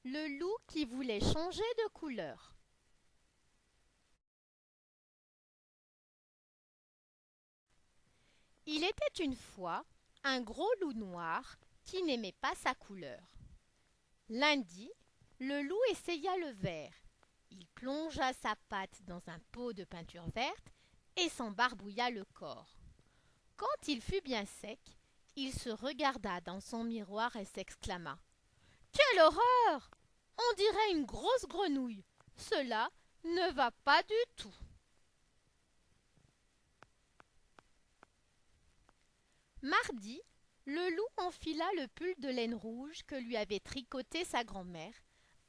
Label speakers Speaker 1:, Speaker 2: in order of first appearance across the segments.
Speaker 1: Le loup qui voulait changer de couleur. Il était une fois un gros loup noir qui n'aimait pas sa couleur. Lundi, le loup essaya le vert. Il plongea sa patte dans un pot de peinture verte et s'en barbouilla le corps. Quand il fut bien sec, il se regarda dans son miroir et s'exclama: Quelle horreur! On dirait une grosse grenouille. Cela ne va pas du tout. Mardi, le loup enfila le pull de laine rouge que lui avait tricoté sa grand-mère,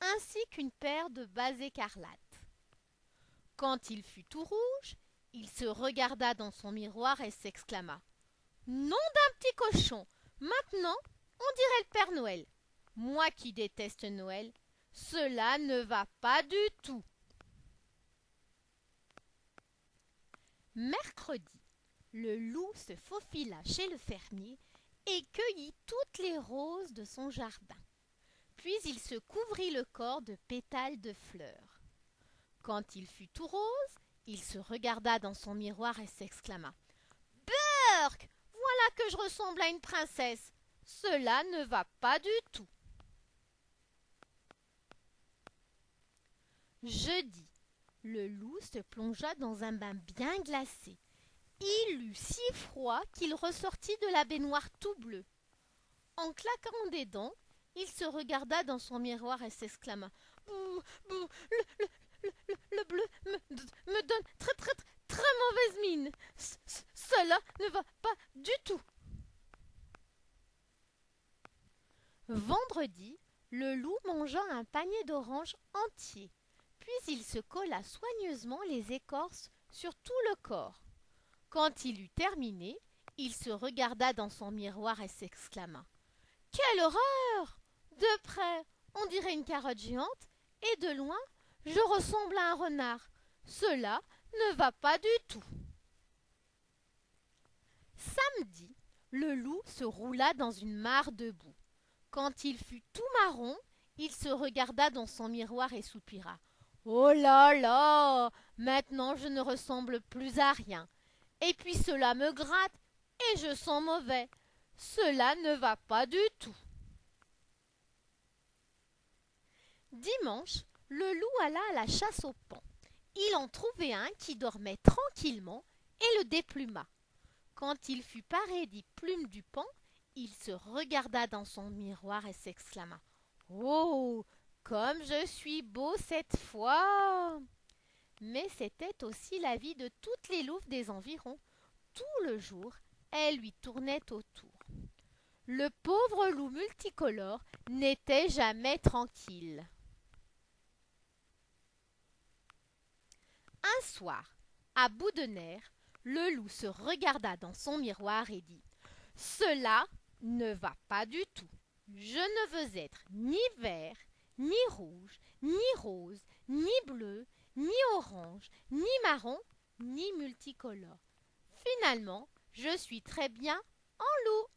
Speaker 1: ainsi qu'une paire de bas écarlates. Quand il fut tout rouge, il se regarda dans son miroir et s'exclama: Nom d'un petit cochon! Maintenant, on dirait le Père Noël. Moi qui déteste Noël, cela ne va pas du tout. Mercredi, le loup se faufila chez le fermier et cueillit toutes les roses de son jardin. Puis il se couvrit le corps de pétales de fleurs. Quand il fut tout rose, il se regarda dans son miroir et s'exclama: Burk! Voilà que je ressemble à une princesse. Cela ne va pas du tout. Jeudi, le loup se plongea dans un bain bien glacé. Il eut si froid qu'il ressortit de la baignoire tout bleu. En claquant des dents, il se regarda dans son miroir et s'exclama: Bouh, bouh, le bleu me donne très mauvaise mine. Cela ne va pas du tout. Vendredi, le loup mangea un panier d'oranges entier. Puis il se colla soigneusement les écorces sur tout le corps. Quand il eut terminé, il se regarda dans son miroir et s'exclama: Quelle horreur! De près, on dirait une carotte géante, et de loin, je ressemble à un renard. Cela ne va pas du tout. Samedi, le loup se roula dans une mare de boue. Quand il fut tout marron, il se regarda dans son miroir et soupira: Oh là là! Maintenant je ne ressemble plus à rien. Et puis cela me gratte et je sens mauvais. Cela ne va pas du tout. Dimanche, le loup alla à la chasse au paon. Il en trouvait un qui dormait tranquillement et le dépluma. Quand il fut paré des plumes du paon, il se regarda dans son miroir et s'exclama: Oh, comme je suis beau cette fois! Mais c'était aussi la vie de toutes les louves des environs. Tout le jour, elles lui tournaient autour. Le pauvre loup multicolore n'était jamais tranquille. Un soir, à bout de nerfs, le loup se regarda dans son miroir et dit: Cela ne va pas du tout. Je ne veux être ni vert, ni rouge, ni rose, ni bleu, ni orange, ni marron, ni multicolore. Finalement, je suis très bien en loup.